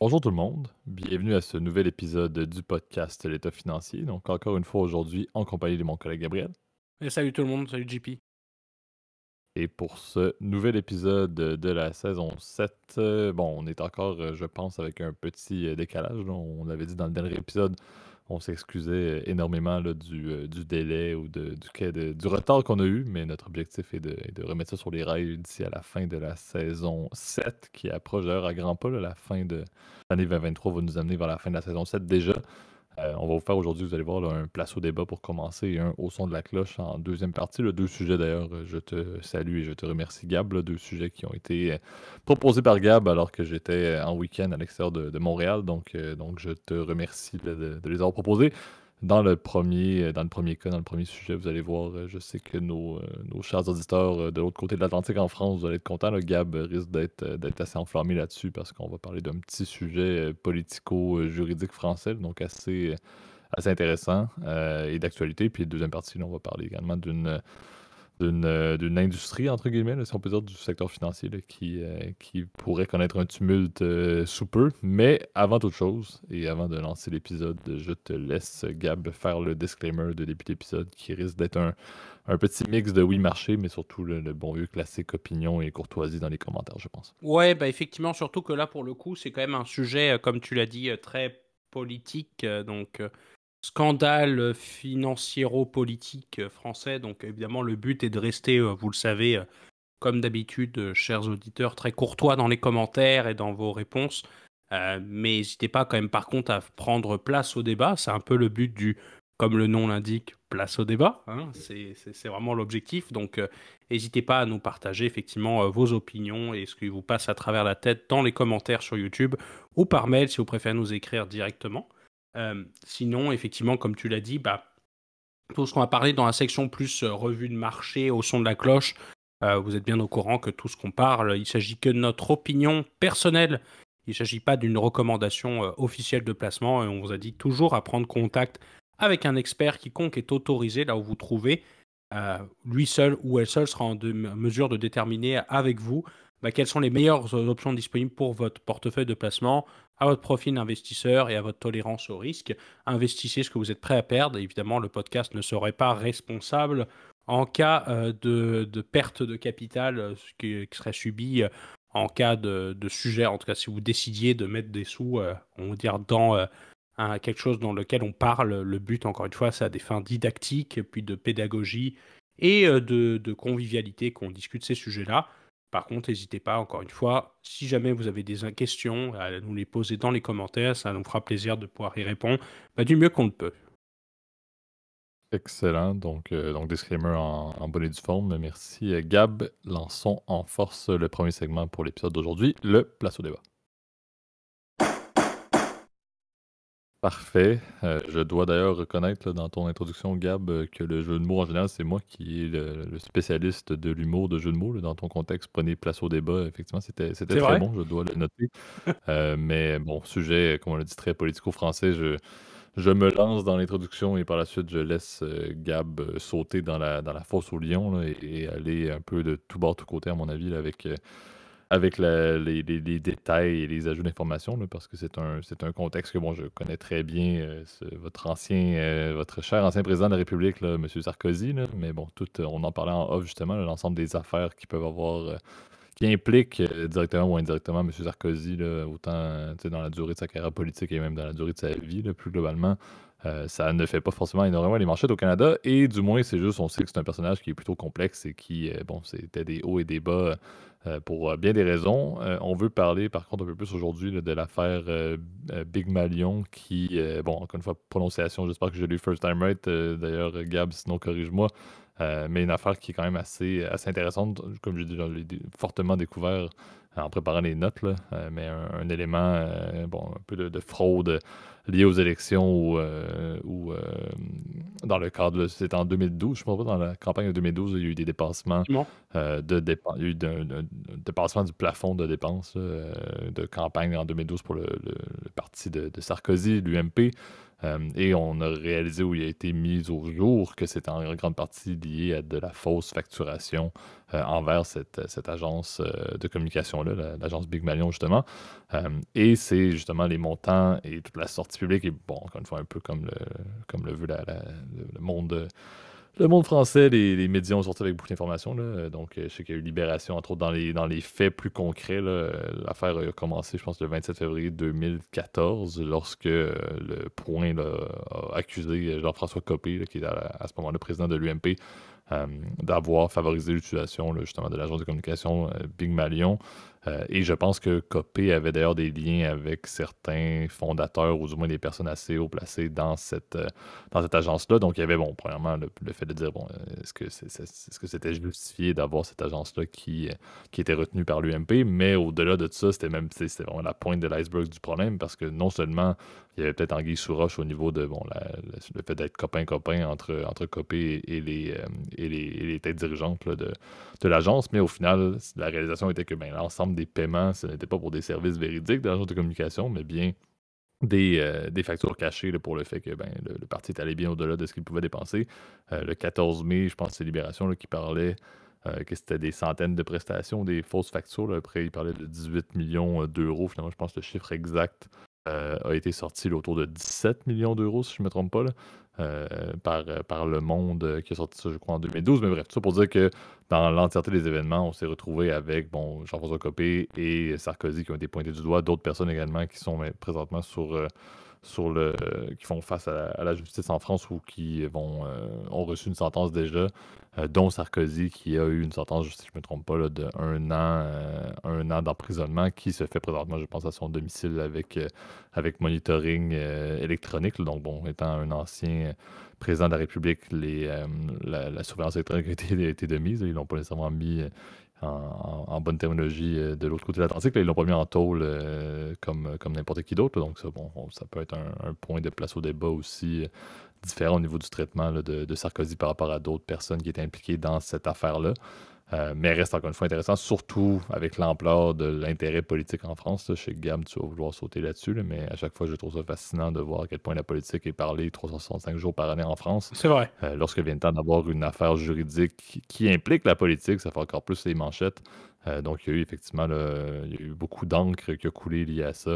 Bonjour tout le monde, bienvenue à ce nouvel épisode du podcast L'État financier. Donc encore une fois aujourd'hui en compagnie de mon collègue Gabriel. Et salut tout le monde, salut JP. Et pour ce nouvel épisode de la saison 7, bon, on est encore, je pense, avec un petit décalage, là. On l'avait dit dans le dernier épisode, on s'excusait énormément là, du délai ou du retard qu'on a eu, mais notre objectif est de remettre ça sur les rails d'ici à la fin de la saison 7, qui approche d'ailleurs à grands pas. Là, la fin de l'année 2023 va nous amener vers la fin de la saison 7 déjà. On va vous faire aujourd'hui, vous allez voir, là, un place au débat pour commencer et un au son de la cloche en deuxième partie. Là, deux sujets d'ailleurs, je te salue et je te remercie Gab. Là, deux sujets qui ont été proposés par Gab alors que j'étais en week-end à l'extérieur de Montréal. Donc je te remercie de les avoir proposés. Dans le premier cas, dans le premier sujet, vous allez voir, je sais que nos chers auditeurs de l'autre côté de l'Atlantique en France, vous allez être contents. Là. Gab risque d'être assez enflammé là-dessus parce qu'on va parler d'un petit sujet politico-juridique français, donc assez intéressant et d'actualité. Puis, deuxième partie, là, on va parler également d'une industrie, entre guillemets, là, si on peut dire, du secteur financier là, qui pourrait connaître un tumulte sous peu. Mais avant toute chose, et avant de lancer l'épisode, je te laisse, Gab, faire le disclaimer de début d'épisode qui risque d'être un petit mix de oui marché, mais surtout le bon vieux classique opinion et courtoisie dans les commentaires, je pense. Ouais, bah effectivement, surtout que là, pour le coup, c'est quand même un sujet, comme tu l'as dit, très politique, scandale financiero-politique français. Donc évidemment, le but est de rester, vous le savez, comme d'habitude, chers auditeurs, très courtois dans les commentaires et dans vos réponses. Mais n'hésitez pas quand même par contre à prendre place au débat. C'est un peu le but du, comme le nom l'indique, place au débat, hein. C'est vraiment l'objectif. Donc n'hésitez pas à nous partager effectivement vos opinions et ce qui vous passe à travers la tête dans les commentaires sur YouTube ou par mail si vous préférez nous écrire directement. Sinon, effectivement, comme tu l'as dit, bah, tout ce qu'on va parler dans la section plus revue de marché au son de la cloche, vous êtes bien au courant que tout ce qu'on parle, il s'agit que de notre opinion personnelle. Il ne s'agit pas d'une recommandation officielle de placement. Et on vous a dit toujours à prendre contact avec un expert quiconque est autorisé là où vous trouvez. Lui seul ou elle seule sera en mesure de déterminer avec vous bah, quelles sont les meilleures options disponibles pour votre portefeuille de placement, à votre profil d'investisseur et à votre tolérance au risque. Investissez ce que vous êtes prêt à perdre. Et évidemment, le podcast ne serait pas responsable en cas de perte de capital qui serait subie en cas de sujet. En tout cas, si vous décidiez de mettre des sous, on va dire, dans quelque chose dans lequel on parle, le but, encore une fois, c'est à des fins didactiques, puis de pédagogie et de convivialité qu'on discute ces sujets-là. Par contre, n'hésitez pas, encore une fois, si jamais vous avez des questions, à nous les poser dans les commentaires. Ça nous fera plaisir de pouvoir y répondre bah, du mieux qu'on le peut. Excellent. Donc disclaimer en bonne et due forme. Merci, Gab. Lançons en force le premier segment pour l'épisode d'aujourd'hui, le place au débat. Parfait. Je dois d'ailleurs reconnaître là, dans ton introduction, Gab, que le jeu de mots, en général, c'est moi qui est le spécialiste de l'humour de jeu de mots. Là. Dans ton contexte, prenez place au débat. Effectivement, c'était C'est très vrai? bon, je dois le noter. Mais bon, sujet, comme on l'a dit, très politico-français. Je me lance dans l'introduction et par la suite, je laisse Gab sauter dans la fosse au lion là, et aller un peu de tout bord, tout côté, à mon avis, là, avec les détails et les ajouts d'informations, là, parce que c'est un contexte que bon, je connais très bien, votre cher ancien président de la République, là, M. Sarkozy, là, mais bon, on en parlait en off justement, là, l'ensemble des affaires qui peuvent avoir, qui impliquent directement ou indirectement M. Sarkozy, là, autant tu sais, dans la durée de sa carrière politique et même dans la durée de sa vie, là, plus globalement. Ça ne fait pas forcément énormément les manchettes au Canada, et du moins, c'est juste, on sait que c'est un personnage qui est plutôt complexe et qui, bon, c'était des hauts et des bas pour bien des raisons. On veut parler, par contre, un peu plus aujourd'hui là, de l'affaire Big Malion, qui, bon, encore une fois, prononciation, j'espère que j'ai lu first time right. D'ailleurs, Gab, sinon, corrige-moi. Mais une affaire qui est quand même assez intéressante, comme je dis, je l'ai fortement découvert en préparant les notes, là, mais un élément, bon, un peu de fraude liée aux élections ou dans le cadre, c'était en 2012, je ne me trompe pas, dans la campagne de 2012, il y a eu des dépassements Effectivement. il y a eu un dépassement du plafond de dépenses de campagne en 2012 pour le parti de Sarkozy, l'UMP. Et on a réalisé où il a été mis au jour que c'était en grande partie lié à de la fausse facturation envers cette agence de communication-là, l'agence Big Malion, justement. Et c'est justement les montants et toute la sortie publique, et bon, encore une fois, un peu comme le veut le monde. Le monde français, les médias ont sorti avec beaucoup d'informations, là. Donc, je sais qu'il y a eu Libération, entre autres, dans les faits plus concrets, là. L'affaire a commencé, je pense, le 27 février 2014, lorsque le Point là, a accusé Jean-François Copé, là, qui est à ce moment-là président de l'UMP, euh, d'avoir favorisé l'utilisation là, justement de l'agence de communication Big Malion. Et je pense que Copé avait d'ailleurs des liens avec certains fondateurs ou du moins des personnes assez haut placées dans cette agence-là. Donc, il y avait, bon, premièrement, le fait de dire, bon, est-ce que c'était justifié d'avoir cette agence-là qui était retenue par l'UMP, mais au-delà de ça, c'était vraiment la pointe de l'iceberg du problème, parce que non seulement il y avait peut-être anguille sous roche au niveau de, bon, le fait d'être copain-copain entre Copé et les têtes dirigeantes là, de l'agence, mais au final, la réalisation était que ben, l'ensemble des paiements, ce n'était pas pour des services véridiques de l'agence de communication, mais bien des factures cachées là, pour le fait que ben, le parti est allé bien au-delà de ce qu'il pouvait dépenser. Le 14 mai, je pense que c'est Libération là, qui parlait que c'était des centaines de prestations, des fausses factures. Là. Après, il parlait de 18 millions d'euros. Finalement, je pense que le chiffre exact a été sorti là, autour de 17 millions d'euros, si je ne me trompe pas, là, par Le Monde, qui a sorti ça, je crois, en 2012. Mais bref, tout ça pour dire que dans l'entièreté des événements, on s'est retrouvé avec bon, Jean-François Copé et Sarkozy qui ont été pointés du doigt, d'autres personnes également qui sont présentement qui font face à la justice en France ou qui ont reçu une sentence déjà, dont Sarkozy qui a eu une sentence, si je ne me trompe pas, là, de 1 an d'emprisonnement qui se fait présentement, je pense, à son domicile avec monitoring électronique. Là. Donc, bon, étant un ancien président de la République, la surveillance électronique a été de mise. Ils l'ont pas nécessairement mis en bonne terminologie de l'autre côté de l'Atlantique. Là, ils l'ont pas mis en tôle comme n'importe qui d'autre. Là. Donc, ça, bon, ça peut être un point de place au débat aussi différent au niveau du traitement là, de Sarkozy par rapport à d'autres personnes qui étaient impliquées dans cette affaire-là. Mais reste encore une fois intéressant, surtout avec l'ampleur de l'intérêt politique en France. Là. Je sais que Gab, tu vas vouloir sauter là-dessus, là, mais à chaque fois, je trouve ça fascinant de voir à quel point la politique est parlée 365 jours par année en France. C'est vrai. Lorsque vient le temps d'avoir une affaire juridique qui implique la politique, ça fait encore plus les manchettes. Donc, il y a eu effectivement il y a eu beaucoup d'encre qui a coulé lié à ça.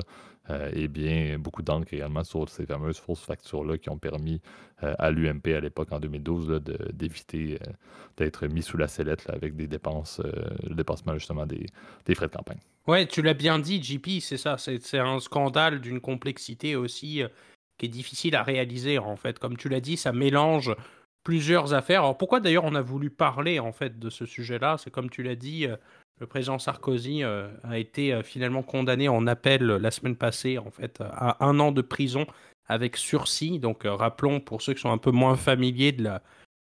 Et bien, beaucoup d'encre également sur ces fameuses fausses factures-là qui ont permis à l'UMP à l'époque, en 2012, là, d'éviter d'être mis sous la sellette là, avec des dépenses, le dépassement justement des frais de campagne. Ouais, tu l'as bien dit, JP, c'est ça. C'est un scandale d'une complexité aussi qui est difficile à réaliser, en fait. Comme tu l'as dit, ça mélange plusieurs affaires. Alors pourquoi d'ailleurs on a voulu parler, en fait, de ce sujet-là? C'est comme tu l'as dit, le président Sarkozy a été finalement condamné en appel la semaine passée, en fait, à 1 an de prison avec sursis. Donc rappelons, pour ceux qui sont un peu moins familiers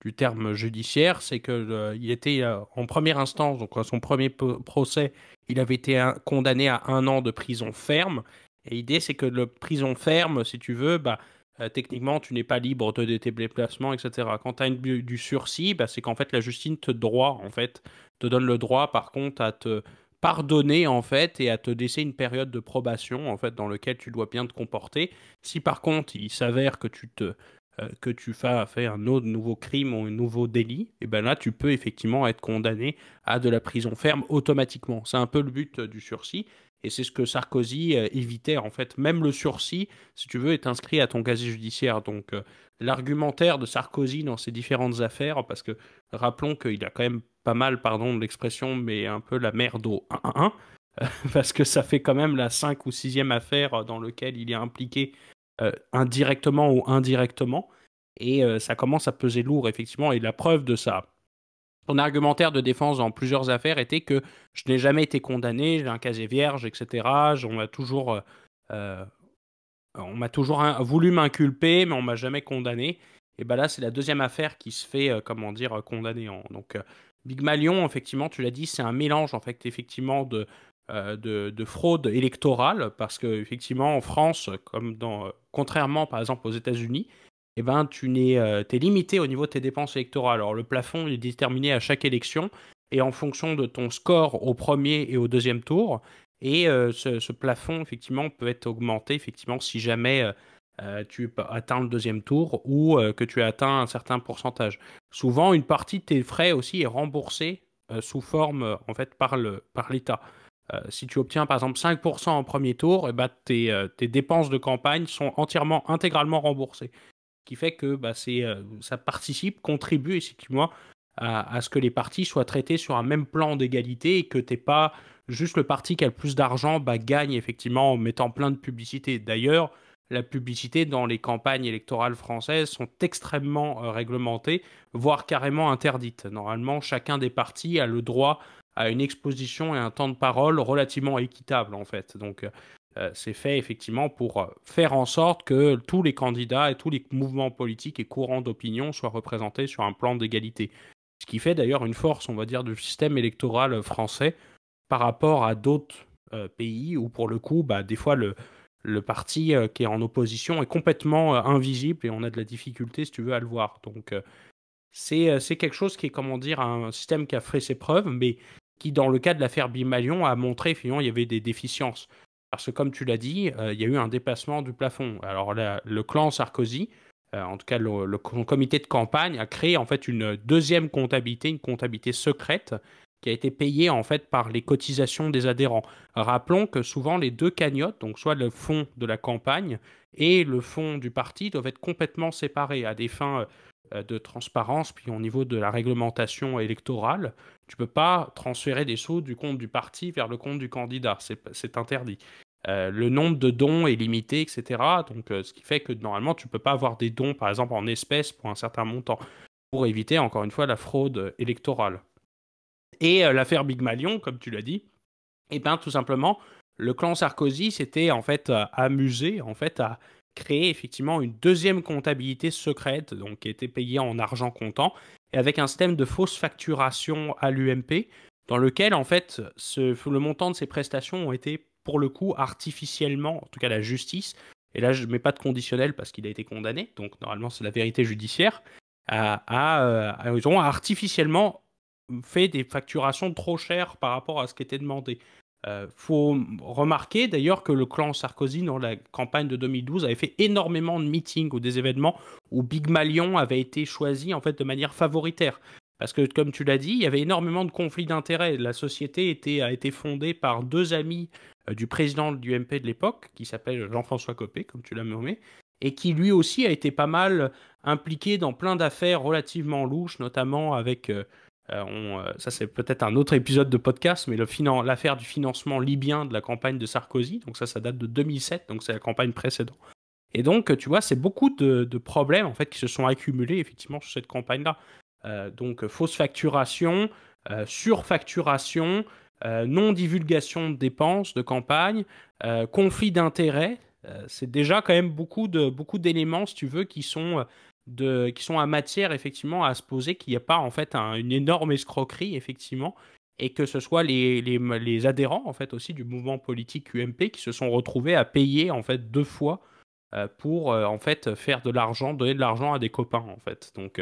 du terme judiciaire, c'est que il était en première instance, donc à son premier procès, il avait été condamné à 1 an de prison ferme. Et l'idée, c'est que le prison ferme, si tu veux, bah, techniquement, tu n'es pas libre de tes déplacements, etc. Quand tu as du sursis, bah, c'est qu'en fait, la justice te donne le droit, par contre, à te pardonner, en fait, et à te laisser une période de probation, en fait, dans laquelle tu dois bien te comporter. Si, par contre, il s'avère que tu fasses faire un autre nouveau crime ou un nouveau délit, et ben là, tu peux effectivement être condamné à de la prison ferme automatiquement. C'est un peu le but du sursis. Et c'est ce que Sarkozy évitait, en fait. Même le sursis, si tu veux, est inscrit à ton casier judiciaire. Donc, l'argumentaire de Sarkozy dans ces différentes affaires, parce que rappelons qu'il a quand même pas mal, pardon de l'expression, mais un peu la merde au 1-1-1, parce que ça fait quand même la 5 ou 6e affaire dans laquelle il est impliqué indirectement ou indirectement. Et ça commence à peser lourd, effectivement. Et la preuve de ça, son argumentaire de défense dans plusieurs affaires était que je n'ai jamais été condamné, j'ai un casier vierge, etc. Euh, on m'a toujours voulu m'inculper, mais on m'a jamais condamné. Et ben là, c'est la deuxième affaire qui se fait, comment dire, condamner. Donc, Big Malion, effectivement, tu l'as dit, c'est un mélange, en fait, effectivement, de fraude électorale, parce que effectivement, en France, contrairement, par exemple, aux États-Unis, eh ben, t'es limité au niveau de tes dépenses électorales. Alors, le plafond il est déterminé à chaque élection, et en fonction de ton score au premier et au deuxième tour. Et ce plafond, effectivement, peut être augmenté, effectivement, si jamais tu atteins le deuxième tour ou que tu as atteint un certain pourcentage. Souvent, une partie de tes frais aussi est remboursée sous forme en fait par l'État. Si tu obtiens par exemple 5% en premier tour, eh ben, tes dépenses de campagne sont intégralement remboursées. Ce qui fait que bah, ça contribue effectivement à ce que les partis soient traités sur un même plan d'égalité et que t'es pas juste le parti qui a le plus d'argent bah, gagne effectivement en mettant plein de publicité. D'ailleurs, la publicité dans les campagnes électorales françaises sont extrêmement réglementées, voire carrément interdites. Normalement, chacun des partis a le droit à une exposition et un temps de parole relativement équitable en fait. Donc c'est fait effectivement pour faire en sorte que tous les candidats et tous les mouvements politiques et courants d'opinion soient représentés sur un plan d'égalité. Ce qui fait d'ailleurs une force, on va dire, du système électoral français par rapport à d'autres pays où pour le coup, bah, des fois le parti qui est en opposition est complètement invisible et on a de la difficulté, si tu veux, à le voir. Donc c'est quelque chose qui est, comment dire, un système qui a fait ses preuves, mais qui, dans le cas de l'affaire Bimalion, a montré finalement il y avait des déficiences. Parce que, comme tu l'as dit, il y a eu un dépassement du plafond. Alors, le clan Sarkozy, en tout cas son comité de campagne, a créé en fait une deuxième comptabilité, une comptabilité secrète, qui a été payée en fait par les cotisations des adhérents. Rappelons que souvent les deux cagnottes, donc soit le fonds de la campagne et le fonds du parti, doivent être complètement séparés à des fins de transparence, puis au niveau de la réglementation électorale, tu peux pas transférer des sous du compte du parti vers le compte du candidat, c'est interdit. Le nombre de dons est limité, etc. Donc, ce qui fait que normalement, tu peux pas avoir des dons, par exemple, en espèces pour un certain montant, pour éviter, encore une fois, la fraude électorale. Et l'affaire Big Malion, comme tu l'as dit, eh ben, tout simplement, le clan Sarkozy s'était en fait amusé en fait à créer effectivement une deuxième comptabilité secrète, donc qui était payée en argent comptant, et avec un système de fausse facturation à l'UMP, dans lequel en fait le montant de ces prestations ont été pour le coup artificiellement, en tout cas la justice, et là je ne mets pas de conditionnel parce qu'il a été condamné, donc normalement c'est la vérité judiciaire, ils ont artificiellement fait des facturations trop chères par rapport à ce qui était demandé. Faut remarquer d'ailleurs que le clan Sarkozy, dans la campagne de 2012, avait fait énormément de meetings ou des événements où Big Malion avait été choisi en fait de manière favoritaire. Parce que, comme tu l'as dit, il y avait énormément de conflits d'intérêts. La société a été fondée par deux amis du président du MP de l'époque, qui s'appelle Jean-François Copé, comme tu l'as nommé, et qui lui aussi a été pas mal impliqué dans plein d'affaires relativement louches, notamment avec ça, c'est peut-être un autre épisode de podcast, mais l'affaire du financement libyen de la campagne de Sarkozy. Donc ça date de 2007, donc c'est la campagne précédente. Et donc, tu vois, c'est beaucoup de problèmes en fait qui se sont accumulés effectivement sur cette campagne-là. Donc, fausse facturation, surfacturation, non-divulgation de dépenses de campagne, conflit d'intérêts. C'est déjà quand même beaucoup d'éléments, si tu veux, qui sont à matière effectivement à se poser qu'il n'y a pas en fait une énorme escroquerie effectivement et que ce soit les adhérents en fait aussi du mouvement politique UMP qui se sont retrouvés à payer en fait deux fois pour en fait faire de l'argent, donner de l'argent à des copains en fait. Donc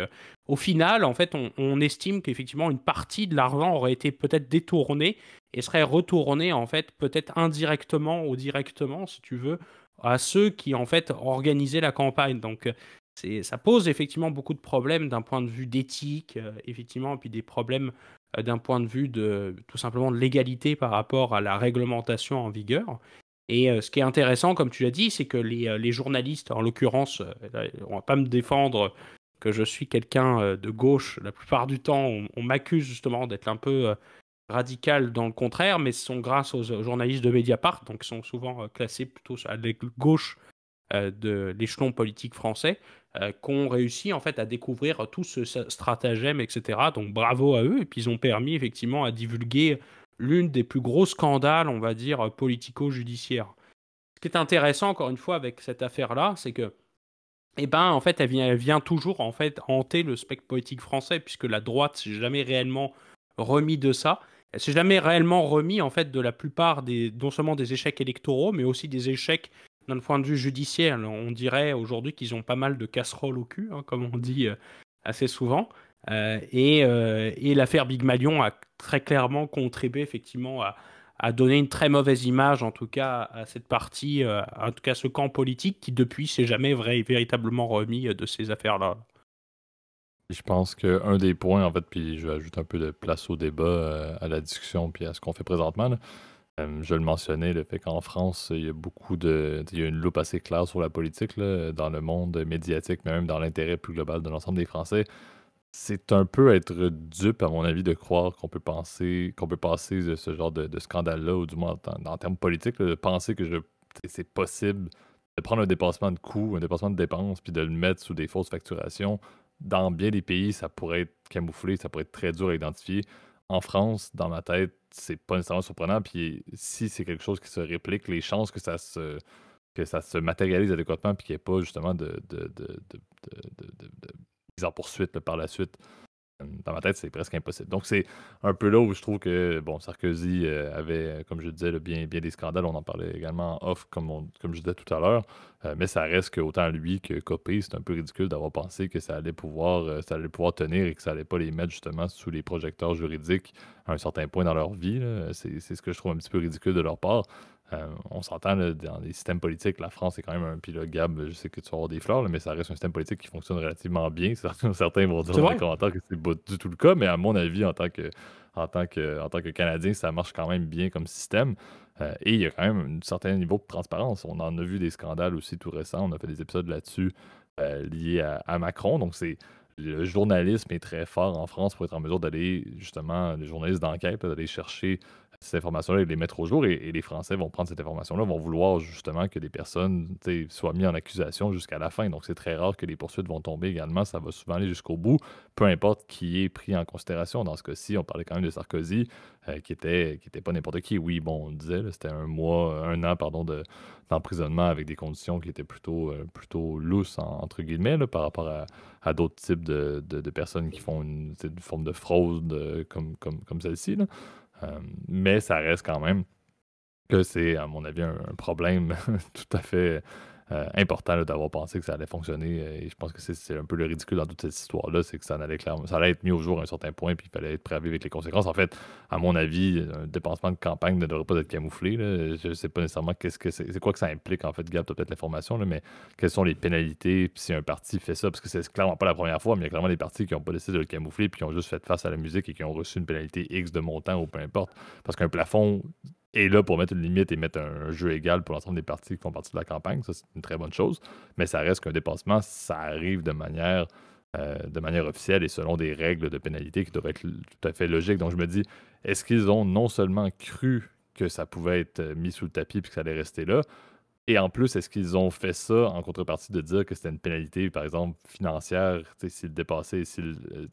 au final en fait on estime qu'effectivement une partie de l'argent aurait été peut-être détournée et serait retournée en fait peut-être indirectement ou directement si tu veux à ceux qui en fait organisaient la campagne. Donc ça pose effectivement beaucoup de problèmes d'un point de vue d'éthique, effectivement, et puis des problèmes d'un point de vue de tout simplement de l'égalité par rapport à la réglementation en vigueur. Et ce qui est intéressant, comme tu l'as dit, c'est que les journalistes, en l'occurrence, on va pas me défendre que je suis quelqu'un de gauche. La plupart du temps, on m'accuse justement d'être un peu radical dans le contraire, mais ce sont grâce aux journalistes de Mediapart, donc ils sont souvent classés plutôt à la gauche de l'échelon politique français, qu'ont réussi en fait à découvrir tout ce stratagème, etc. Donc bravo à eux, et puis ils ont permis effectivement à divulguer l'une des plus gros scandales, on va dire, politico-judiciaires. Ce qui est intéressant, encore une fois, avec cette affaire-là, c'est que, eh ben, en fait, elle vient toujours en fait hanter le spectre politique français, puisque la droite s'est jamais réellement remis de ça. Elle s'est jamais réellement remis en fait de la plupart non seulement des échecs électoraux, mais aussi des échecs d'un point de vue judiciaire. On dirait aujourd'hui qu'ils ont pas mal de casseroles au cul, hein, comme on dit assez souvent. Et l'affaire Big Malion a très clairement contribué effectivement a donné une très mauvaise image, en tout cas, à cette partie, en tout cas, ce camp politique qui, depuis, s'est jamais véritablement remis de ces affaires-là. Je pense qu'un des points, en fait, puis je vais ajouter un peu de place au débat, à la discussion, puis à ce qu'on fait présentement, là. Je le mentionnais, le fait qu'en France, il y a beaucoup de. Il y a une loupe assez claire sur la politique, là, dans le monde médiatique, mais même dans l'intérêt plus global de l'ensemble des Français. C'est un peu être dupe, à mon avis, de croire qu'on peut passer de ce genre de scandale-là, ou du moins en termes politiques, là, de penser que c'est possible de prendre un dépassement de coûts, un dépassement de dépenses, puis de le mettre sous des fausses facturations. Dans bien des pays, ça pourrait être camouflé, ça pourrait être très dur à identifier. En France, dans ma tête, c'est pas nécessairement surprenant. Puis si c'est quelque chose qui se réplique, les chances que ça se matérialise adéquatement, puis qu'il n'y ait pas justement de mise en poursuite là, par la suite, dans ma tête, c'est presque impossible. Donc, c'est un peu là où je trouve que, bon, Sarkozy avait, comme je disais, là, bien des scandales. On en parlait également en off, comme je disais tout à l'heure. Mais ça reste que autant lui que Copé, c'est un peu ridicule d'avoir pensé que ça allait pouvoir tenir et que ça allait pas les mettre justement sous les projecteurs juridiques à un certain point dans leur vie, là. C'est ce que je trouve un petit peu ridicule de leur part. On s'entend là, dans les systèmes politiques, la France est quand même un pilote Gab, je sais que tu vas avoir des fleurs, là, mais ça reste un système politique qui fonctionne relativement bien. Certains vont dire C'est dans les vrai. commentaires que c'est pas du tout le cas, mais à mon avis, en tant que Canadien, ça marche quand même bien comme système. Et il y a quand même un certain niveau de transparence. On en a vu des scandales aussi tout récents. On a fait des épisodes là-dessus liés à Macron. Donc, le journalisme est très fort en France pour être en mesure d'aller, justement, les journalistes d'enquête, d'aller chercher ces informations-là et de les mettre au jour. Et les Français vont prendre cette information-là, vont vouloir justement que des personnes soient mises en accusation jusqu'à la fin. Donc, c'est très rare que les poursuites vont tomber également. Ça va souvent aller jusqu'au bout, peu importe qui est pris en considération. Dans ce cas-ci, on parlait quand même de Sarkozy, qui était pas n'importe qui. Oui, bon, on le disait, là, c'était un an, pardon, d'emprisonnement avec des conditions qui étaient plutôt lousses, entre guillemets, là, par rapport à d'autres types de personnes qui font une forme de fraude comme celle-ci, là. Mais ça reste quand même que c'est, à mon avis, un problème tout à fait important là, d'avoir pensé que ça allait fonctionner. Et je pense que c'est un peu le ridicule dans toute cette histoire-là, c'est que ça allait être mis au jour à un certain point, puis il fallait être prêt à vivre avec les conséquences. En fait, à mon avis, un dépensement de campagne ne devrait pas être camouflé, là. Je ne sais pas nécessairement c'est quoi que ça implique, en fait, Gab, tu as peut-être l'information, là, mais quelles sont les pénalités, puis si un parti fait ça, parce que c'est clairement pas la première fois, mais il y a clairement des partis qui n'ont pas décidé de le camoufler, puis qui ont juste fait face à la musique et qui ont reçu une pénalité X de montant ou peu importe. Parce qu'un plafond est là pour mettre une limite et mettre un jeu égal pour l'ensemble des partis qui font partie de la campagne. Ça, c'est une très bonne chose. Mais ça reste qu'un dépassement, ça arrive de manière officielle et selon des règles de pénalité qui doivent être tout à fait logiques. Donc, je me dis, est-ce qu'ils ont non seulement cru que ça pouvait être mis sous le tapis et que ça allait rester là, et en plus, est-ce qu'ils ont fait ça en contrepartie de dire que c'était une pénalité, par exemple, financière, s'ils dépassaient,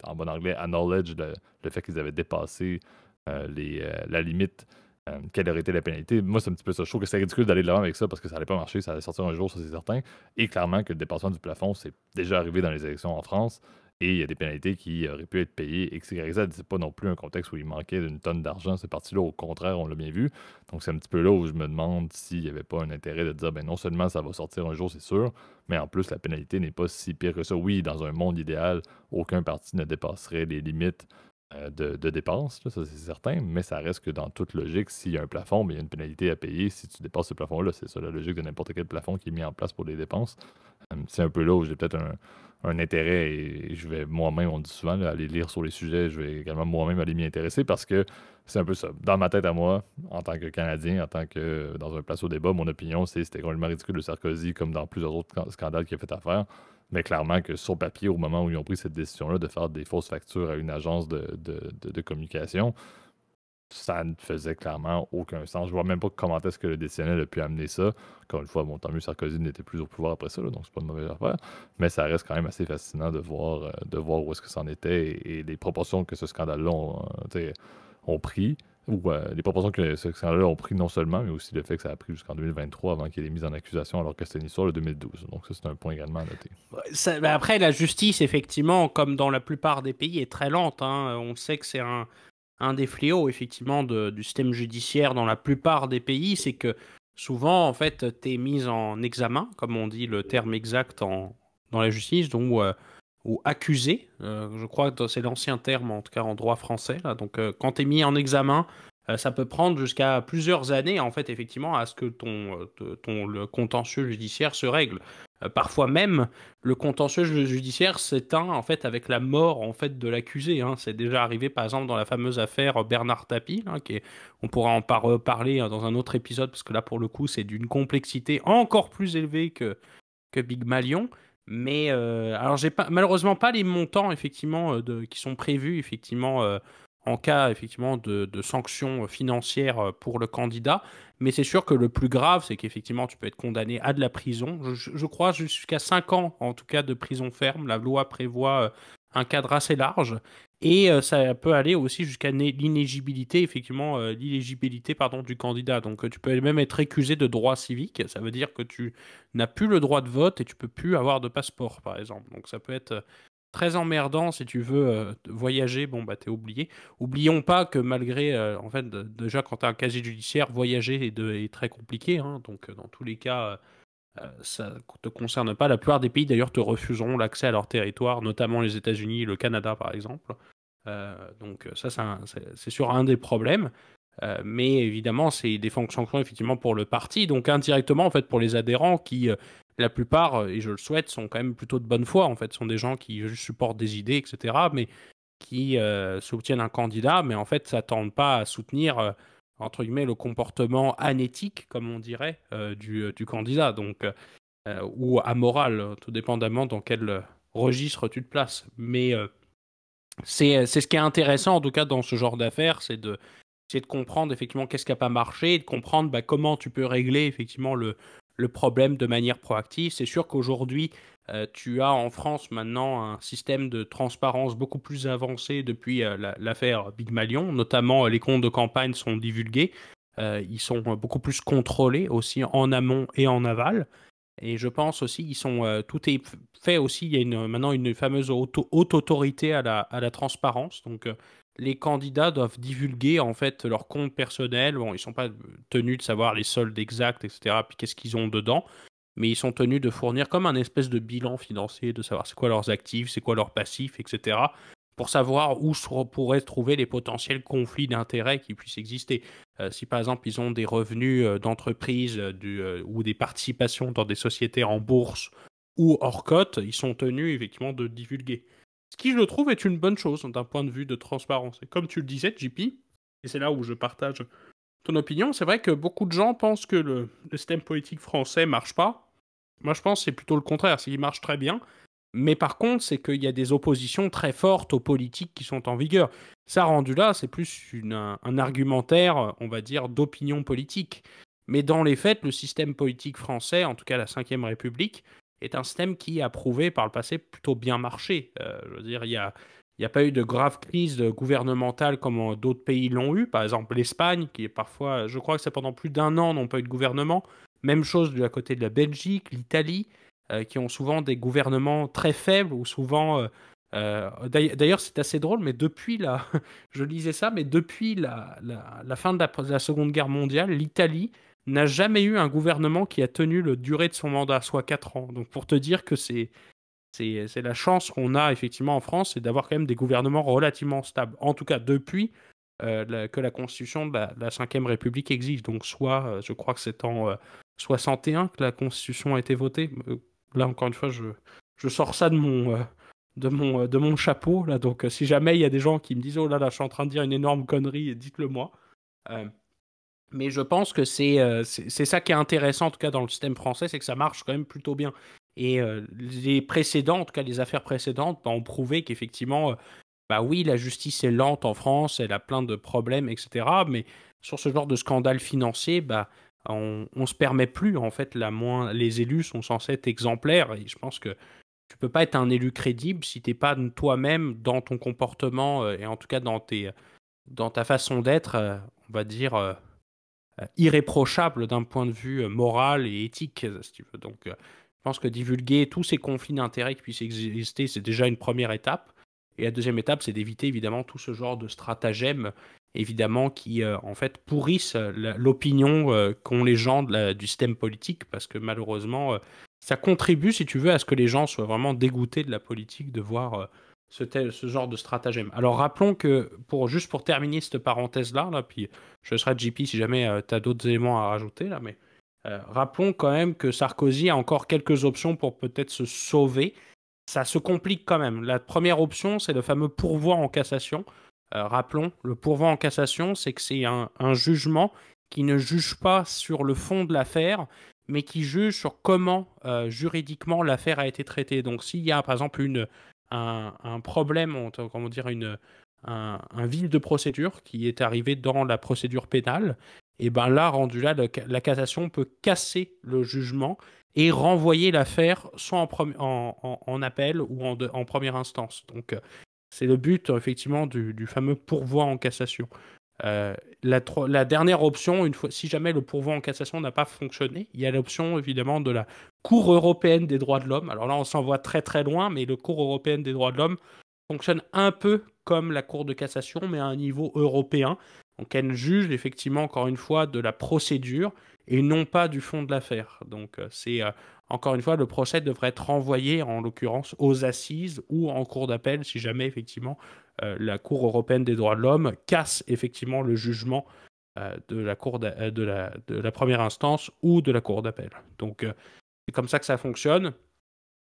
en bon anglais, acknowledge le fait qu'ils avaient dépassé la limite, quelle aurait été la pénalité? Moi, c'est un petit peu ça. Je trouve que c'est ridicule d'aller de l'avant avec ça parce que ça n'allait pas marcher, ça allait sortir un jour, ça c'est certain. Et clairement que le dépassement du plafond, c'est déjà arrivé dans les élections en France. Et il y a des pénalités qui auraient pu être payées. Et que c'est pas non plus un contexte où il manquait d'une tonne d'argent, ces parties-là. Au contraire, on l'a bien vu. Donc, c'est un petit peu là où je me demande s'il n'y avait pas un intérêt de dire, ben non seulement ça va sortir un jour, c'est sûr, mais en plus, la pénalité n'est pas si pire que ça. Oui, dans un monde idéal, aucun parti ne dépasserait les limites de dépenses, là, ça c'est certain, mais ça reste que dans toute logique, s'il y a un plafond, ben, il y a une pénalité à payer. Si tu dépasses ce plafond-là, c'est ça la logique de n'importe quel plafond qui est mis en place pour les dépenses. C'est un peu là où j'ai peut-être un intérêt et je vais moi-même, on dit souvent, là, aller lire sur les sujets, je vais également moi-même aller m'y intéresser parce que c'est un peu ça. Dans ma tête à moi, en tant que Canadien, en tant que dans un place au débat, mon opinion, c'était complètement ridicule de Sarkozy, comme dans plusieurs autres scandales qu'il a fait affaire. Mais clairement que sur papier, au moment où ils ont pris cette décision-là de faire des fausses factures à une agence de communication, ça ne faisait clairement aucun sens. Je vois même pas comment est-ce que le décisionnel a pu amener ça. Encore une fois, bon, tant mieux, Sarkozy n'était plus au pouvoir après ça, là, donc c'est pas une mauvaise affaire. Mais ça reste quand même assez fascinant de voir où est-ce que c'en était et les proportions que ce scandale-là ont pris. Ou les proportions que ce scandale-là ont pris non seulement, mais aussi le fait que ça a pris jusqu'en 2023 avant qu'il y ait des mises en accusation, alors que c'était une histoire de 2012. Donc ça, c'est un point également à noter. Mais après, la justice, effectivement, comme dans la plupart des pays, est très lente, hein. On sait que c'est un des fléaux, effectivement, du système judiciaire dans la plupart des pays, c'est que souvent, en fait, tu es mis en examen, comme on dit le terme exact dans la justice, donc, ou accusé. Je crois que c'est l'ancien terme, en tout cas en droit français, là. Donc, quand tu es mis en examen, ça peut prendre jusqu'à plusieurs années, en fait, effectivement, à ce que le contentieux judiciaire se règle. Parfois même, le contentieux judiciaire s'éteint, en fait, avec la mort, en fait, de l'accusé, hein. C'est déjà arrivé, par exemple, dans la fameuse affaire Bernard Tapie, hein, on pourra en reparler dans un autre épisode, parce que là, pour le coup, c'est d'une complexité encore plus élevée que Big Malion. Mais alors j'ai pas malheureusement pas les montants effectivement qui sont prévus effectivement en cas effectivement de sanctions financières pour le candidat. Mais c'est sûr que le plus grave, c'est qu'effectivement tu peux être condamné à de la prison. Je crois jusqu'à 5 ans en tout cas de prison ferme. La loi prévoit un cadre assez large. Et ça peut aller aussi jusqu'à l'inéligibilité, effectivement, l'illégibilité, pardon, du candidat. Donc tu peux même être récusé de droits civiques. Ça veut dire que tu n'as plus le droit de vote et tu peux plus avoir de passeport, par exemple. Donc ça peut être très emmerdant si tu veux voyager. Bon, bah t'es oublié. Oublions pas que malgré, en fait, déjà quand tu as un casier judiciaire, voyager est très compliqué, hein. Donc dans tous les cas, ça ne te concerne pas. La plupart des pays, d'ailleurs, te refuseront l'accès à leur territoire, notamment les États-Unis et le Canada, par exemple. Donc ça, c'est sûr un des problèmes. Mais évidemment, c'est des sanctions effectivement pour le parti, donc indirectement en fait pour les adhérents qui, la plupart, et je le souhaite, sont quand même plutôt de bonne foi. En fait, sont des gens qui juste supportent des idées, etc. Mais qui soutiennent un candidat, mais en fait s'attendent pas à soutenir entre guillemets le comportement anéthique, comme on dirait, du candidat, donc ou amoral, tout dépendamment dans quel registre tu te places. Mais c'est ce qui est intéressant en tout cas dans ce genre d'affaires, c'est de comprendre effectivement qu'est-ce qui n'a pas marché et de comprendre bah, comment tu peux régler effectivement le problème de manière proactive. C'est sûr qu'aujourd'hui, tu as en France maintenant un système de transparence beaucoup plus avancé depuis l'affaire Big Malion. Notamment, les comptes de campagne sont divulgués. Ils sont beaucoup plus contrôlés aussi en amont et en aval. Et je pense aussi qu'ils sont tout est fait aussi. Il y a maintenant une fameuse haute autorité à la transparence. Donc les candidats doivent divulguer en fait leur compte personnel. Bon, ils sont pas tenus de savoir les soldes exacts, etc. Puis qu'est-ce qu'ils ont dedans, mais ils sont tenus de fournir comme un espèce de bilan financier, de savoir c'est quoi leurs actifs, c'est quoi leurs passifs, etc. Pour savoir où pourraient se trouver les potentiels conflits d'intérêts qui puissent exister. Si par exemple ils ont des revenus d'entreprise ou des participations dans des sociétés en bourse ou hors cote, ils sont tenus effectivement de divulguer. Ce qui, je trouve, est une bonne chose d'un point de vue de transparence. Et comme tu le disais, JP, et c'est là où je partage ton opinion, c'est vrai que beaucoup de gens pensent que le système politique français marche pas. Moi, je pense que c'est plutôt le contraire, c'est qu'il marche très bien. Mais par contre, c'est qu'il y a des oppositions très fortes aux politiques qui sont en vigueur. Ça, rendu là, c'est plus un argumentaire, on va dire, d'opinion politique. Mais dans les faits, le système politique français, en tout cas la Ve République, est un système qui a prouvé par le passé plutôt bien marché. Je veux dire, il y a pas eu de grave crise gouvernementale comme d'autres pays l'ont eu. Par exemple, l'Espagne, qui est parfois, je crois que c'est pendant plus d'un an, n'ont pas eu de gouvernement. Même chose de la côté de la Belgique, l'Italie, qui ont souvent des gouvernements très faibles ou souvent. D'ailleurs, c'est assez drôle, mais depuis la, je lisais ça, mais depuis la fin de la Seconde Guerre mondiale, l'Italie n'a jamais eu un gouvernement qui a tenu la durée de son mandat, soit 4 ans. Donc pour te dire que c'est la chance qu'on a effectivement en France, c'est d'avoir quand même des gouvernements relativement stables. En tout cas, depuis que la Constitution de la Ve République existe. Donc soit, je crois que c'est en 61 que la Constitution a été votée. Là, encore une fois, je sors ça de mon chapeau. Là, donc si jamais il y a des gens qui me disent «Oh là là, je suis en train de dire une énorme connerie», dites-le moi. Mais je pense que c'est ça qui est intéressant, en tout cas dans le système français, c'est que ça marche quand même plutôt bien. Et les précédents, en tout cas les affaires précédentes, bah, ont prouvé qu'effectivement, bah oui, la justice est lente en France, elle a plein de problèmes, etc. Mais sur ce genre de scandale financier, bah, on se permet plus, en fait, les élus sont censés être exemplaires. Et je pense que tu peux pas être un élu crédible si t'es pas toi-même dans ton comportement et en tout cas dans ta façon d'être, on va dire irréprochable d'un point de vue moral et éthique, si tu veux. Donc, je pense que divulguer tous ces conflits d'intérêts qui puissent exister, c'est déjà une première étape. Et la deuxième étape, c'est d'éviter évidemment tout ce genre de stratagèmes, évidemment, qui en fait pourrissent l'opinion qu'ont les gens du système politique, parce que malheureusement, ça contribue, si tu veux, à ce que les gens soient vraiment dégoûtés de la politique, de voir ce genre de stratagème. Alors rappelons que, juste pour terminer cette parenthèse-là, là, puis je laisserai JP si jamais tu as d'autres éléments à rajouter, là, mais rappelons quand même que Sarkozy a encore quelques options pour peut-être se sauver. Ça se complique quand même. La première option, c'est le fameux pourvoi en cassation. Rappelons, le pourvoi en cassation, c'est que c'est un jugement qui ne juge pas sur le fond de l'affaire, mais qui juge sur comment juridiquement l'affaire a été traitée. Donc s'il y a par exemple un problème, comment dire, un vice de procédure qui est arrivé dans la procédure pénale, et ben là, rendu là, la cassation peut casser le jugement et renvoyer l'affaire soit en appel ou en première instance. Donc c'est le but effectivement du fameux pourvoi en cassation. La dernière option, si jamais le pourvoi en cassation n'a pas fonctionné, il y a l'option évidemment de la Cour européenne des droits de l'homme. Alors là, on s'en voit très très loin, mais la Cour européenne des droits de l'homme fonctionne un peu comme la Cour de cassation, mais à un niveau européen. Donc elle juge effectivement, encore une fois, de la procédure et non pas du fond de l'affaire. Donc encore une fois, le procès devrait être renvoyé, en l'occurrence, aux assises ou en cour d'appel, si jamais effectivement la Cour européenne des droits de l'homme casse effectivement le jugement de la première instance ou de la cour d'appel. Donc c'est comme ça que ça fonctionne.